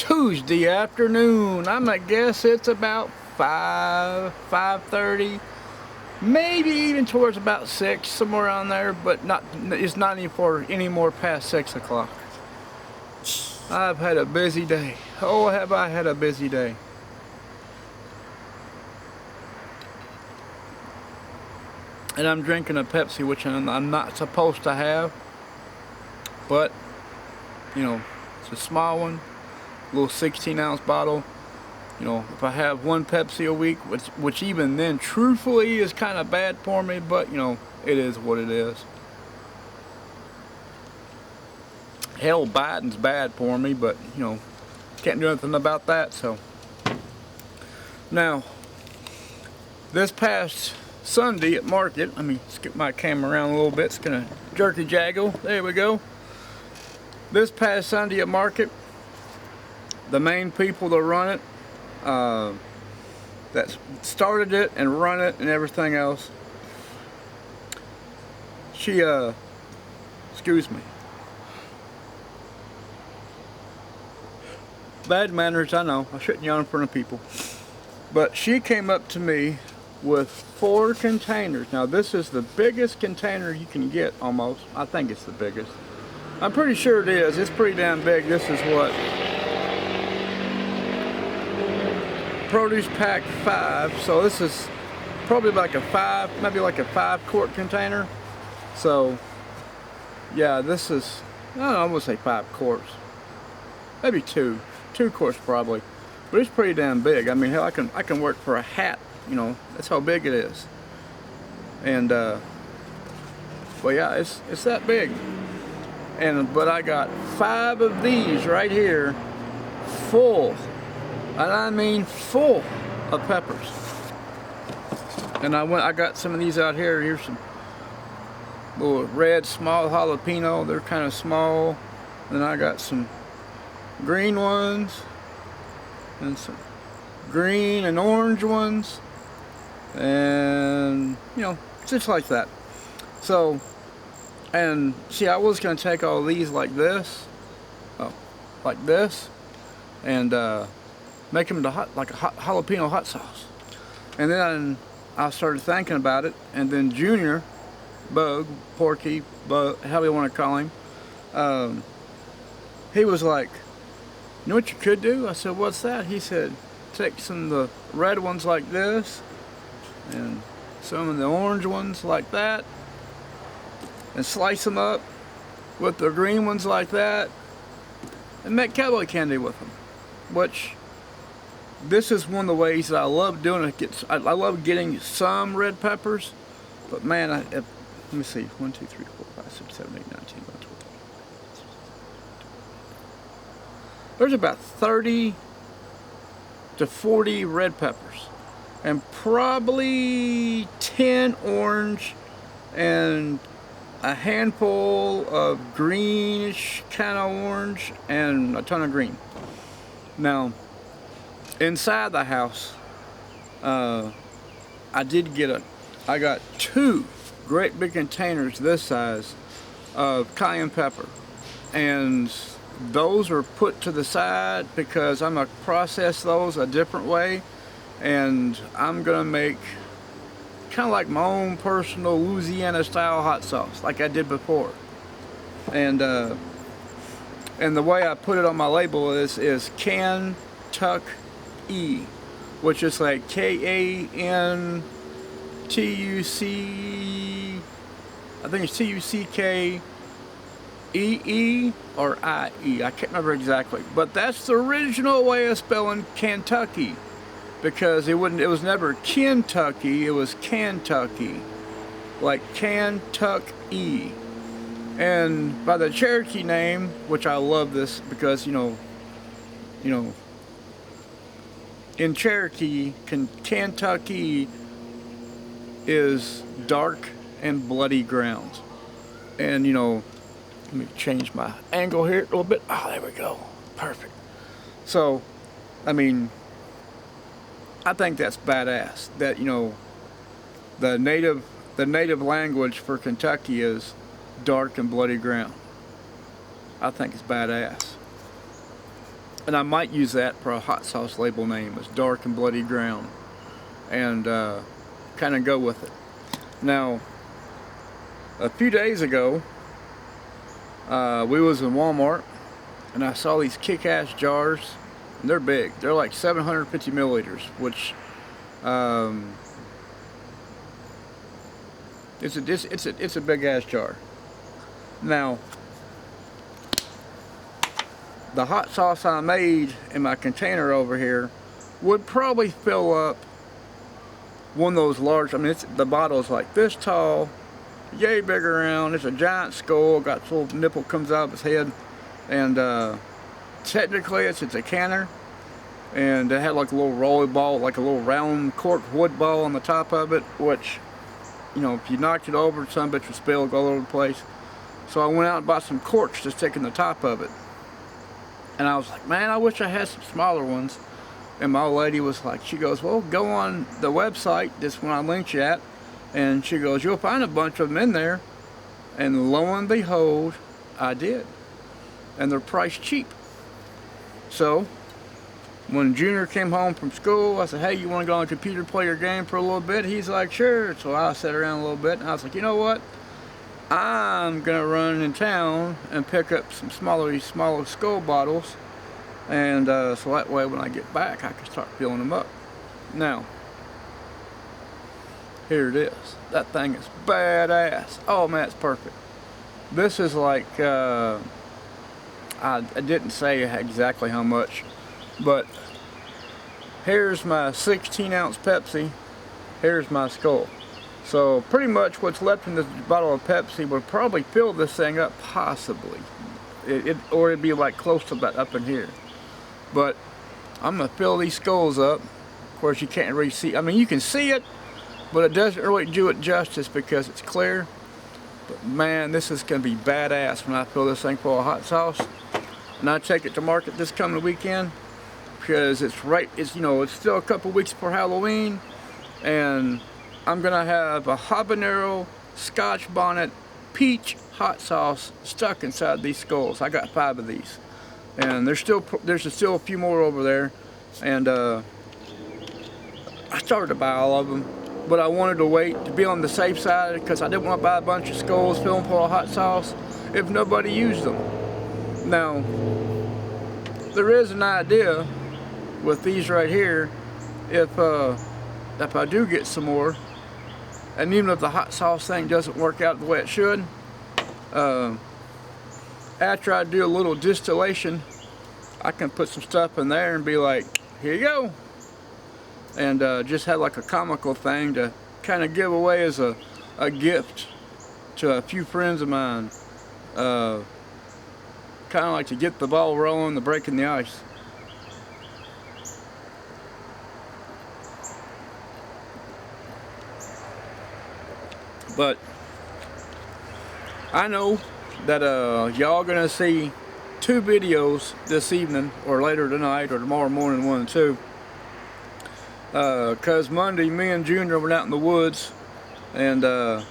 Tuesday afternoon. I'm gonna guess it's about 5:30, maybe even towards about 6, somewhere around there, but it's not any more past 6 o'clock. I've had a busy day. Oh, have I had a busy day. And I'm drinking a Pepsi, which I'm not supposed to have, but you know, it's a small one, a little 16-ounce bottle. You know, if I have one Pepsi a week, which even then truthfully is kind of bad for me, but you know, it is what it is. Hell, Biden's bad for me, but you know, can't do anything about that. So now, this past Sunday at market, let me skip my camera around a little bit. It's gonna jerky jaggle. There we go. This past Sunday at market, the main people that run it, that started it and run it and everything else, she excuse me, bad manners, I know, I shouldn't yawn in front of people, but she came up to me with 4 containers. Now this is the biggest container you can get, almost. I think it's the biggest. I'm pretty sure it is. It's pretty damn big. This is what? Produce pack 5. So this is probably like a 5, maybe like a 5-quart container. So yeah, this is, I don't know, I'm gonna say 5 quarts. Maybe 2 quarts probably. But it's pretty damn big. I mean, hell, I can work for a hat. You know, that's how big it is. And well, yeah, it's that big. But I got 5 of these right here, full, and I mean full of peppers. And I got some of these out here. Here's some little red small jalapeno. They're kind of small. Then I got some green ones and some green and orange ones, and you know, just like that. So, and see, I was gonna take all these like this, and make them like a jalapeno hot sauce. And then I started thinking about it, and then Junior, Porky, however you want to call him, he was like, "You know what you could do?" I said, "What's that?" He said, "Take some of the red ones like this, and some of the orange ones like that, and slice them up with the green ones like that, and make cowboy candy with them." Which, this is one of the ways that I love doing it. I love getting some red peppers, but man, let me see, 1, 2, 3, 4, 5, 6, 7, 8, 9, 10, 11, 12. There's about 30 to 40 red peppers, and probably 10 orange, and a handful of greenish kind of orange, and a ton of green. Now, inside the house, I got 2 great big containers this size of cayenne pepper, and those are put to the side because I'm gonna process those a different way, and I'm gonna make kind of like my own personal Louisiana style hot sauce like I did before. And the way I put it on my label is Kentucky, which is like Kentuc, I think it's Tuckeee or IE. I can't remember exactly, but that's the original way of spelling Kentucky, because it was never Kentucky, it was Kentucky, like Kentucky. And by the Cherokee name, which I love this because you know, in Cherokee, Kentucky is dark and bloody ground. And you know, let me change my angle here a little bit. Oh, there we go. Perfect. So, I mean, I think that's badass. That, you know, the native language for Kentucky is dark and bloody ground. I think it's badass. and I might use that for a hot sauce label name. It's Dark and Bloody Ground, and kind of go with it. Now, a few days ago, we was in Walmart, and I saw these kick-ass jars, and they're big. They're like 750 milliliters, which it's a big ass jar. Now, the hot sauce I made in my container over here would probably fill up one of those large, I mean, the bottle's like this tall, yay big around. It's a giant skull, got this little nipple comes out of its head, and technically it's a canner, and it had like a little rolly ball, like a little round cork wood ball on the top of it, which, you know, if you knocked it over, some bitch would spill, go all over the place. So I went out and bought some corks to stick in the top of it. And I was like, man, I wish I had some smaller ones. And my old lady was like, she goes, well, go on the website, this one I linked you at, and she goes, you'll find a bunch of them in there. And lo and behold, I did. And they're priced cheap. So when Junior came home from school, I said, hey, you want to go on the computer, play your game for a little bit? He's like, sure. So I sat around a little bit, and I was like, you know what? I'm going to run in town and pick up some smaller skull bottles, and so that way when I get back, I can start filling them up. Now, here it is. That thing is badass. Oh, man, it's perfect. This is like, I didn't say exactly how much, but here's my 16-ounce Pepsi, here's my skull. So pretty much what's left in this bottle of Pepsi would probably fill this thing up, possibly. Or it'd be like close to that up in here. But I'm gonna fill these skulls up. Of course, you can't really see, I mean, you can see it, but it doesn't really do it justice because it's clear. But man, this is gonna be badass when I fill this thing full of hot sauce. And I take it to market this coming weekend, because it's you know, it's still a couple weeks before Halloween, and I'm gonna have a habanero, Scotch bonnet, peach hot sauce stuck inside these skulls. I got 5 of these, and there's still a few more over there, and I started to buy all of them, but I wanted to wait to be on the safe side because I didn't want to buy a bunch of skulls, fill them full of hot sauce if nobody used them. Now, there is an idea with these right here. If I do get some more, and even if the hot sauce thing doesn't work out the way it should, after I do a little distillation, I can put some stuff in there and be like, here you go. And just have like a comical thing to kind of give away as a gift to a few friends of mine. Kind of like to get the ball rolling, the breaking the ice. But I know that y'all gonna see 2 videos this evening, or later tonight, or tomorrow morning, 1 and 2. Cause Monday, me and Junior went out in the woods, and I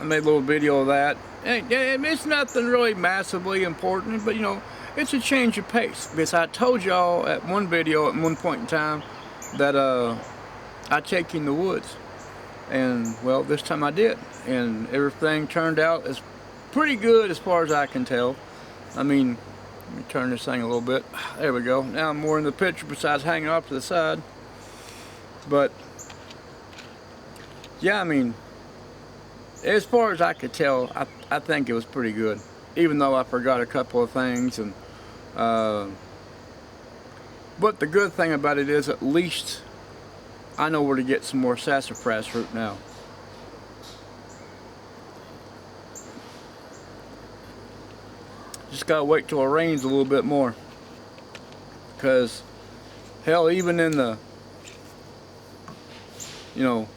made a little video of that. And it's nothing really massively important, but you know, it's a change of pace. Because I told y'all at one video at one point in time that I take you in the woods. And well, this time I did, and everything turned out as pretty good as far as I can tell. I mean, let me turn this thing a little bit. There we go. Now I'm more in the picture besides hanging off to the side. But yeah, I mean, as far as I could tell, I think it was pretty good, even though I forgot a couple of things. And but the good thing about it is at least I know where to get some more sassafras root now. Just gotta wait till it rains a little bit more, because hell, even in the, you know,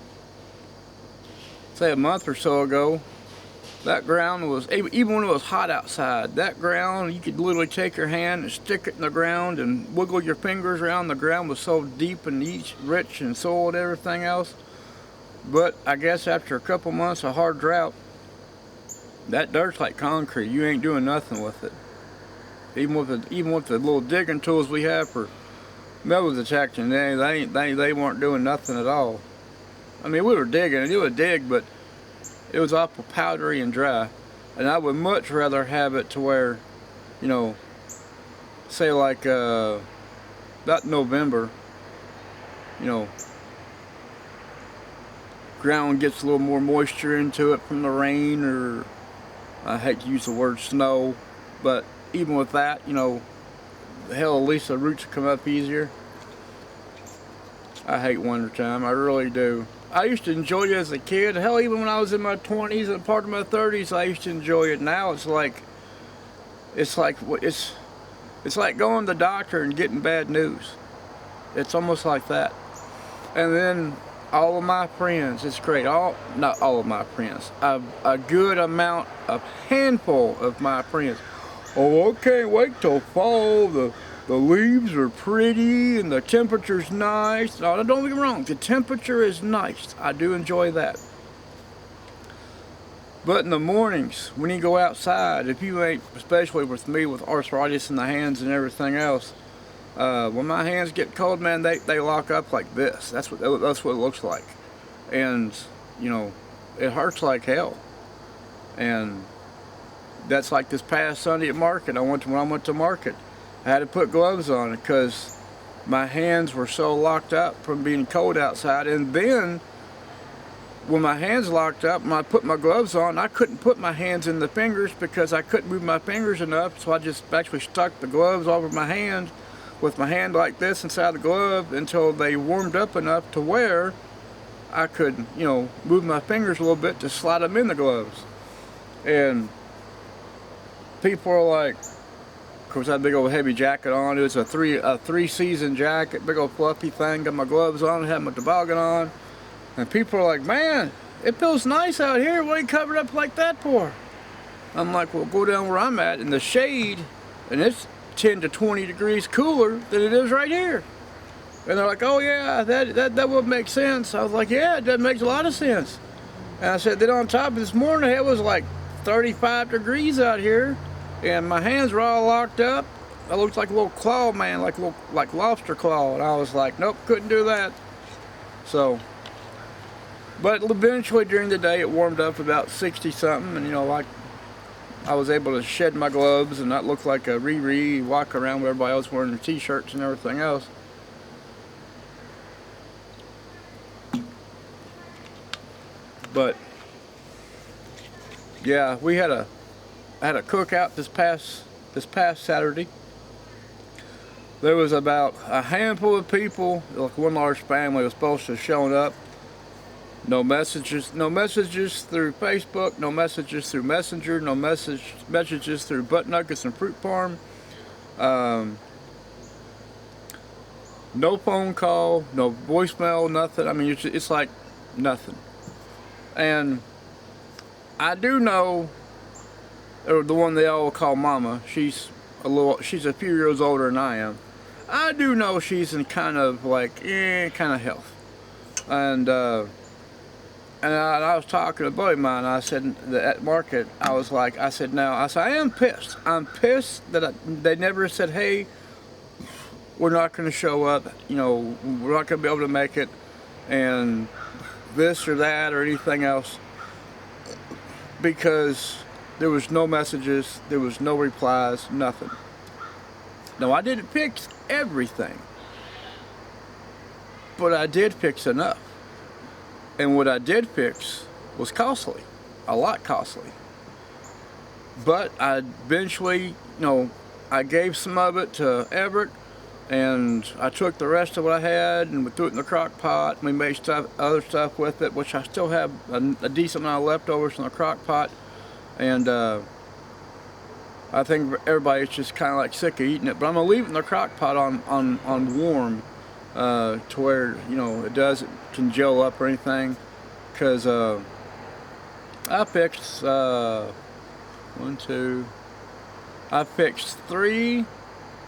say a month or so ago, that ground was, even when it was hot outside, that ground, you could literally take your hand and stick it in the ground and wiggle your fingers around. The ground was so deep and rich and soil and everything else. But I guess after a couple months of hard drought, that dirt's like concrete. You ain't doing nothing with it. Even with the little digging tools we have for metal detection, they weren't doing nothing at all. I mean, we were digging, and it would dig, but it was awful powdery and dry. And I would much rather have it to where, you know, say like about November, you know, ground gets a little more moisture into it from the rain, or I hate to use the word snow, but even with that, you know, hell, at least the roots come up easier. I hate wintertime, I really do. I used to enjoy it as a kid. Hell, even when I was in my 20s and part of my 30s, I used to enjoy it. Now it's like going to the doctor and getting bad news. It's almost like that. And then all of my friends, it's great. Not all of my friends. A good amount, a handful of my friends. Oh, I can't wait till fall. The leaves are pretty and the temperature's nice. No, don't get me wrong, the temperature is nice. I do enjoy that. But in the mornings, when you go outside, if you ain't, especially with me with arthritis in the hands and everything else, when my hands get cold, man, they lock up like this. That's what it looks like. And, you know, it hurts like hell. And that's like this past Sunday at market. When I went to market, I had to put gloves on because my hands were so locked up from being cold outside. And then when my hands locked up and I put my gloves on, I couldn't put my hands in the fingers because I couldn't move my fingers enough. So I just actually stuck the gloves over my hand with my hand like this inside the glove until they warmed up enough to where I could, you know, move my fingers a little bit to slide them in the gloves. And people are like, of course, I had a big old heavy jacket on. It was a three-season jacket, big old fluffy thing. Got my gloves on, had my toboggan on. And people are like, man, it feels nice out here. What are you covered up like that for? I'm like, well, go down where I'm at in the shade, and it's 10 to 20 degrees cooler than it is right here. And they're like, oh yeah, that would make sense. I was like, yeah, that makes a lot of sense. And I said, then on top of this morning, it was like 35 degrees out here. And my hands were all locked up. I looked like a little claw man, like lobster claw. And I was like, nope, couldn't do that. So, but eventually during the day it warmed up about 60 something, and you know, like I was able to shed my gloves and not look like a Riri, walk around with everybody else wearing their t-shirts and everything else. But yeah, I had a cookout this past Saturday. There was about a handful of people, like one large family was supposed to have shown up. No messages through Facebook, no messages through Messenger, no messages through Butt Nuggets and Fruit Farm. No phone call, no voicemail, nothing. I mean, it's like nothing. And I do know, or the one they all call Mama, she's a few years older than I am. I do know she's in kind of like, kind of health. And I was talking to a buddy of mine, I said, at market, I said, I am pissed. I'm pissed that they never said, hey, we're not going to show up, you know, we're not going to be able to make it, and this or that or anything else, because there was no messages, there was no replies, nothing. Now, I didn't fix everything, but I did fix enough. And what I did fix was costly, a lot costly. But I eventually, you know, I gave some of it to Everett, and I took the rest of what I had and we threw it in the crock pot. And we made other stuff with it, which I still have a decent amount of leftovers in the crock pot. And I think everybody's just kind of like sick of eating it. But I'm gonna leave it in the crock pot on warm, to where, you know, it doesn't congeal up or anything. Because I fixed I fixed 3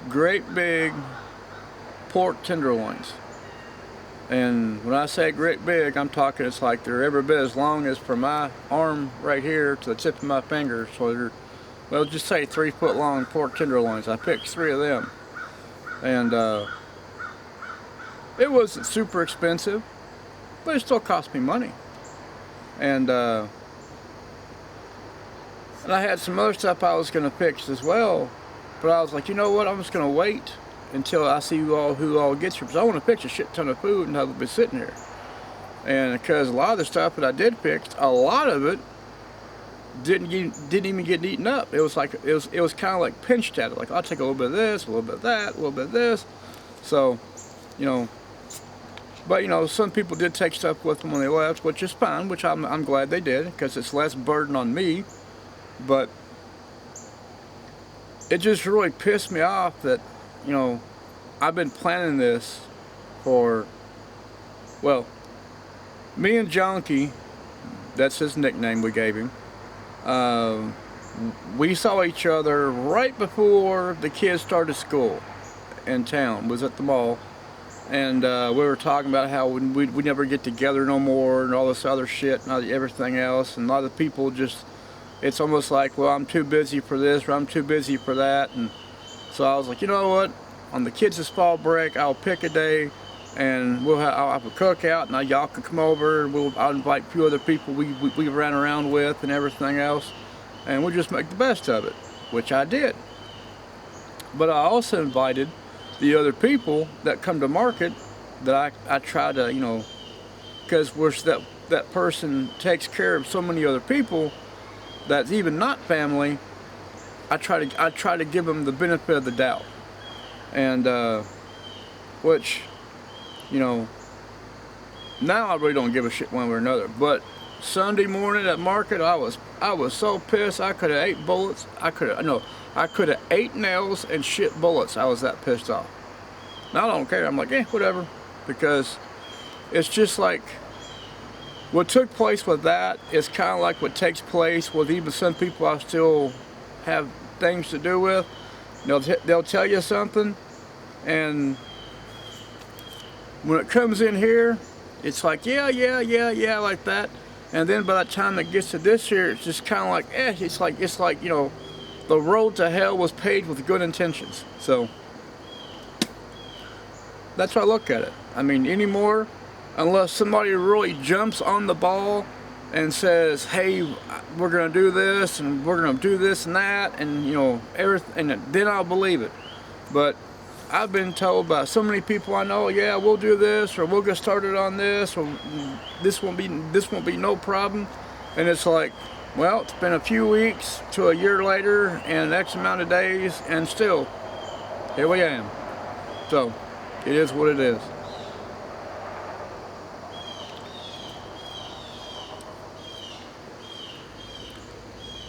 great big pork tenderloins. And when I say great big, I'm talking it's like they're every bit as long as from my arm right here to the tip of my finger. So they're well, just say 3-foot long pork tenderloins. I picked 3 of them, and it wasn't super expensive, but it still cost me money. And I had some other stuff I was going to fix as well, but I was like, you know what? I'm just going to wait until I see who all gets here, because I want to fix a shit ton of food and have it be sitting here. And because a lot of the stuff that I did fix, a lot of it didn't even get eaten up. It was like it was kind of like pinched at it. Like, I'll take a little bit of this, a little bit of that, a little bit of this. So, you know, but you know, some people did take stuff with them when they left, which is fine. Which I'm glad they did, because it's less burden on me. But it just really pissed me off that, you know, I've been planning this for, well, me and Junkie, that's his nickname we gave him, we saw each other right before the kids started school in town, was at the mall, and we were talking about how we never get together no more and all this other shit and everything else, and a lot of people just, it's almost like, well, I'm too busy for this or I'm too busy for that. And so I was like, you know what, on the kids' fall break, I'll pick a day and I'll have a cookout, and y'all can come over, and I'll invite a few other people we ran around with and everything else, and we'll just make the best of it, which I did. But I also invited the other people that come to market that I try to, you know, because that person takes care of so many other people that's even not family. I try to give them the benefit of the doubt, and which, you know, now I really don't give a shit one way or another. But Sunday morning at market, I was so pissed. I could have ate bullets. I could have ate nails and shit bullets. I was that pissed off. Now I don't care. I'm like, whatever, because it's just like what took place with that is kind of like what takes place with even some people I still have things to do with. They'll tell you something, and when it comes in here, it's like, yeah, like that. And then by the time it gets to this here, it's just kind of like, it's like, you know, the road to hell was paved with good intentions. So that's how I look at it. I mean, anymore, unless somebody really jumps on the ball and says, hey, we're going to do this, and we're going to do this and that, and, you know, everything, and then I'll believe it. But I've been told by so many people I know, yeah, we'll do this, or we'll get started on this, or this won't be no problem. And it's like, well, it's been a few weeks to a year later and X amount of days, and still, here we am. So, it is what it is.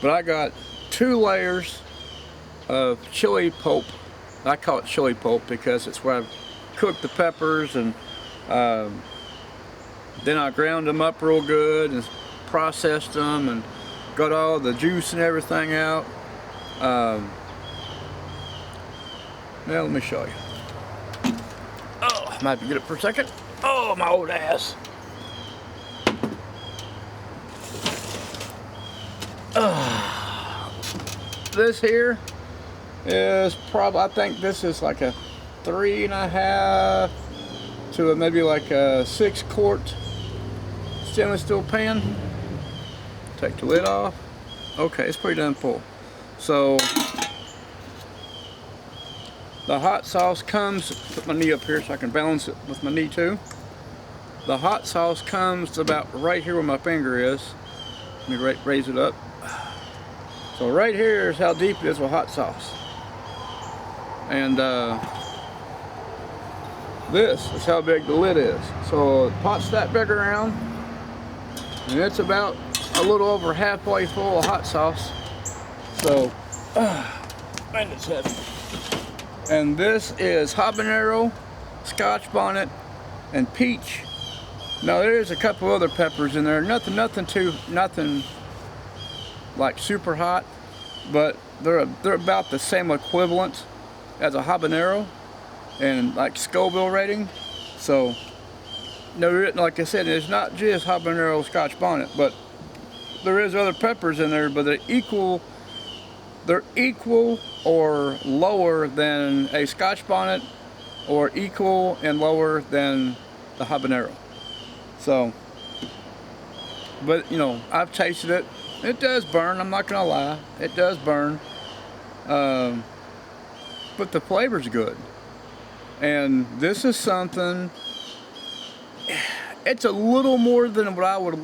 But I got 2 layers of chili pulp. I call it chili pulp because it's where I cook the peppers, and then I ground them up real good and processed them and got all the juice and everything out. Now let me show you. Oh, I might have to get it for a second. Oh, my old ass. This here is probably, I think this is like a 3.5 to maybe like a 6-quart stainless steel pan. Take the lid off. Okay, it's pretty done full. So the hot sauce comes, put my knee up here so I can balance it with my knee too. The hot sauce comes about right here where my finger is. Let me raise it up. So right here is how deep it is with hot sauce. And this is how big the lid is. So the pot's that big around, and it's about a little over halfway full of hot sauce. So, man, it's heavy. And this is habanero, Scotch bonnet, and peach. Now there's a couple other peppers in there. Nothing like super hot, but they're about the same equivalent as a habanero and like Scoville rating. So no, like I said, it's not just habanero, Scotch bonnet, but there is other peppers in there, but they equal they're equal or lower than a Scotch bonnet, or equal and lower than the habanero. So, but you know, I've tasted it. It does burn, I'm not gonna lie. It does burn. But the flavor's good. And this is something, it's a little more than what I would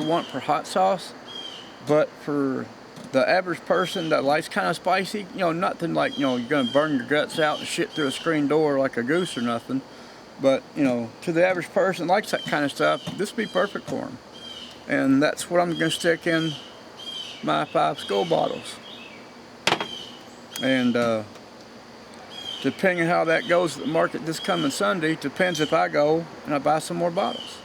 want for hot sauce, but for the average person that likes kind of spicy, you know, nothing like, you know, you're gonna burn your guts out and shit through a screen door like a goose or nothing. But, you know, to the average person that likes that kind of stuff, this would be perfect for them. And that's what I'm gonna stick in my 5 Skull bottles. And depending on how that goes at the market this coming Sunday, depends if I go and I buy some more bottles.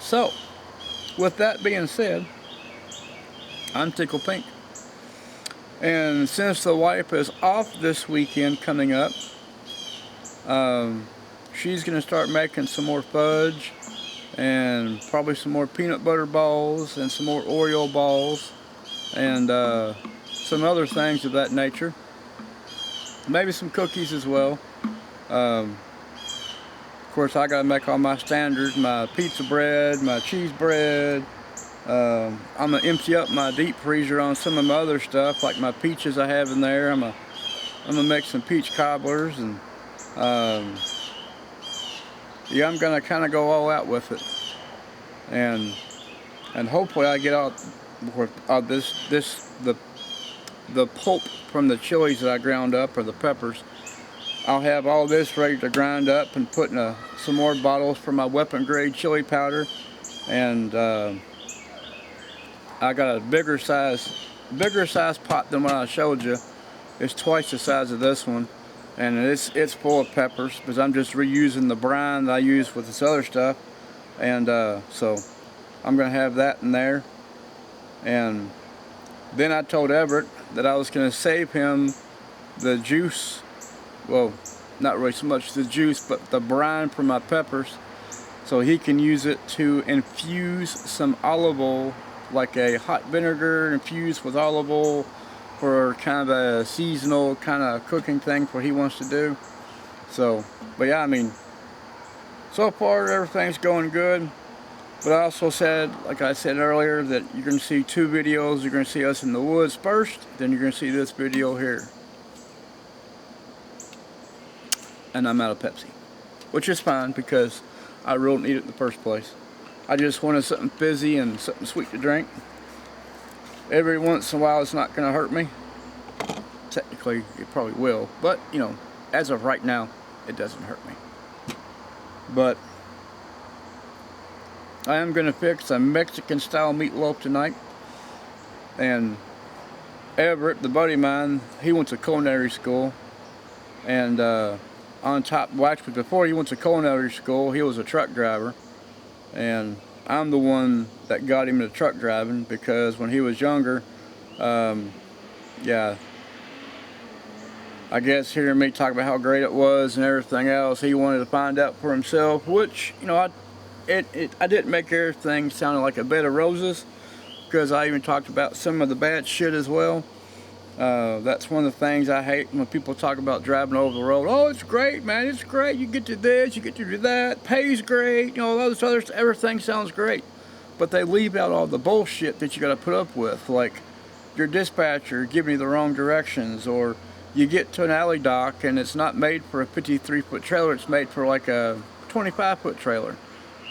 So, with that being said, I'm Tickle Pink. And since the wife is off this weekend coming up, she's going to start making some more fudge and probably some more peanut butter balls and some more Oreo balls and some other things of that nature. Maybe some cookies as well. Of course, I gotta make all my standards, my pizza bread, my cheese bread. I'm gonna empty up my deep freezer on some of my other stuff, like my peaches I have in there. I'm gonna make some peach cobblers, and yeah, I'm gonna kind of go all out with it, and hopefully I get out the pulp from the chilies that I ground up, or the peppers. I'll have all this ready to grind up and put in some more bottles for my weapon grade chili powder. And I got a bigger size pot than what I showed you. It's twice the size of this one, and it's full of peppers because I'm just reusing the brine that I use with this other stuff. And so I'm gonna have that in there. And then I told Everett that I was gonna save him the juice. Well, not really so much the juice, but the brine from my peppers, so he can use it to infuse some olive oil, like a hot vinegar infused with olive oil, for kind of a seasonal kind of cooking thing for what he wants to do. So, but yeah, I mean, so far everything's going good. But I also said, like I said earlier, that you're going to see 2 videos. You're going to see us in the woods first, then you're going to see this video here. And I'm out of Pepsi, which is fine because I really don't need it in the first place. I just wanted something fizzy and something sweet to drink. Every once in a while it's not going to hurt me. Technically it probably will, but you know, as of right now it doesn't hurt me. But I am going to fix a Mexican style meatloaf tonight. And Everett, the buddy of mine, he went to culinary school, and on top, well actually before he went to culinary school, he was a truck driver, and I'm the one that got him into truck driving because when he was younger, yeah, I guess hearing me talk about how great it was and everything else, he wanted to find out for himself, which, you know, I didn't make everything sound like a bed of roses, because I even talked about some of the bad shit as well. That's one of the things I hate when people talk about driving over the road. Oh, it's great, man, it's great. You get to this, you get to do that, pays great, you know, all this other stuff, everything sounds great. But they leave out all the bullshit that you got to put up with, like your dispatcher giving you the wrong directions, or you get to an alley dock and it's not made for a 53-foot trailer, it's made for like a 25-foot trailer.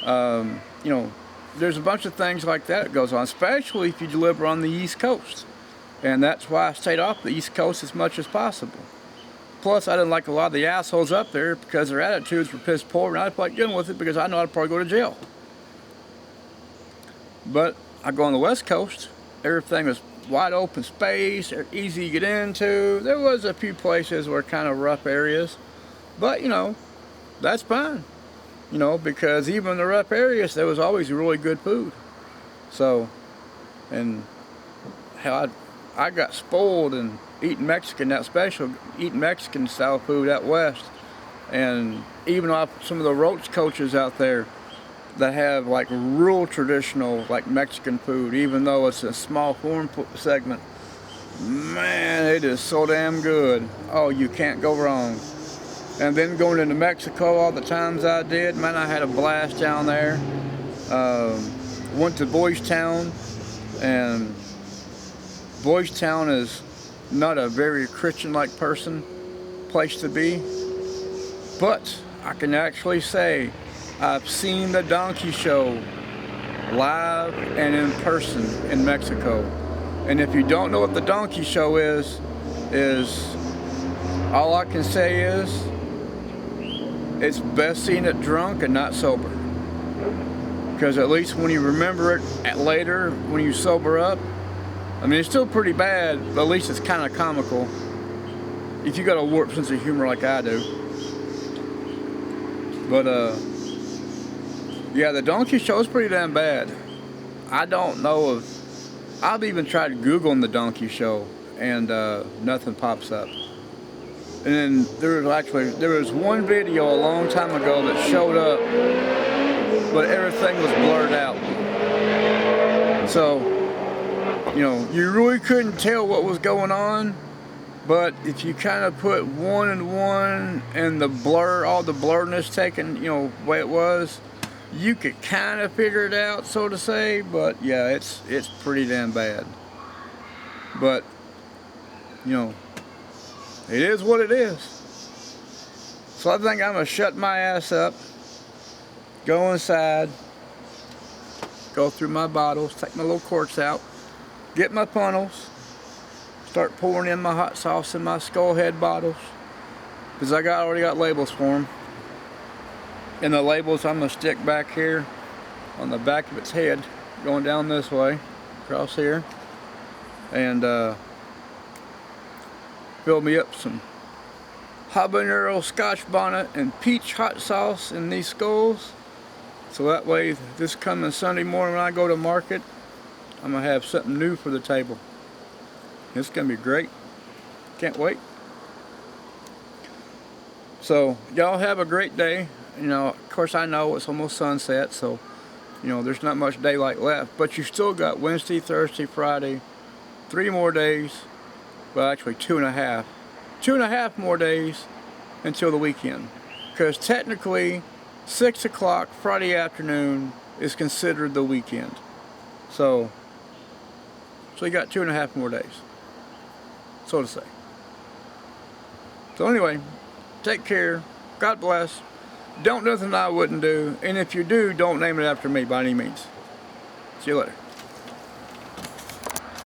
You know, there's a bunch of things like that goes on, especially if you deliver on the East Coast. And that's why I stayed off the East Coast as much as possible. Plus, I didn't like a lot of the assholes up there because their attitudes were piss poor, and I didn't like dealing with it because I know I'd probably go to jail. But I go on the West Coast, everything was wide open space, easy to get into. There was a few places where kind of rough areas, but you know, that's fine. You know, because even in the rough areas, there was always really good food. So, and hell, I got spoiled and eating Mexican, that special, eating Mexican style food out west. And even off some of the roach coaches out there, that have like real traditional like Mexican food, even though it's a small form segment. Man, it is so damn good. Oh, you can't go wrong. And then going into Mexico all the times I did, man, I had a blast down there. Went to Boys Town, and Boys Town is not a very Christian-like place to be, but I can actually say I've seen the donkey show live and in person in Mexico. And if you don't know what the donkey show is all I can say is it's best seen it drunk and not sober. Because at least when you remember it later, when you sober up, I mean, it's still pretty bad, but at least it's kind of comical. If you got a warped sense of humor like I do. But, yeah, the donkey show is pretty damn bad. I don't know if... I've even tried Googling the donkey show, and nothing pops up. And then there was one video a long time ago that showed up, but everything was blurred out. So, you know, you really couldn't tell what was going on, but if you kind of put one and one and the blur, all the blurriness taken, you know, the way it was, you could kind of figure it out, so to say. But yeah, it's pretty damn bad. But, you know, it is what it is. So I think I'm gonna shut my ass up, go inside, go through my bottles, take my little corks out, get my funnels, start pouring in my hot sauce in my skull head bottles, because I already got labels for them. And the labels I'm gonna stick back here on the back of its head, going down this way, across here, and fill me up some habanero scotch bonnet and peach hot sauce in these skulls, so that way this coming Sunday morning when I go to market, I'm gonna have something new for the table. It's gonna be great. Can't wait. So y'all have a great day. You know, of course I know it's almost sunset, so you know there's not much daylight left, but you still got Wednesday, Thursday, Friday, 3 more days. Well, actually 2.5. 2.5 more days until the weekend. Because technically, 6 o'clock Friday afternoon is considered the weekend. So you got 2.5 more days, so to say. So anyway, take care. God bless. Don't do nothing I wouldn't do. And if you do, don't name it after me by any means. See you later.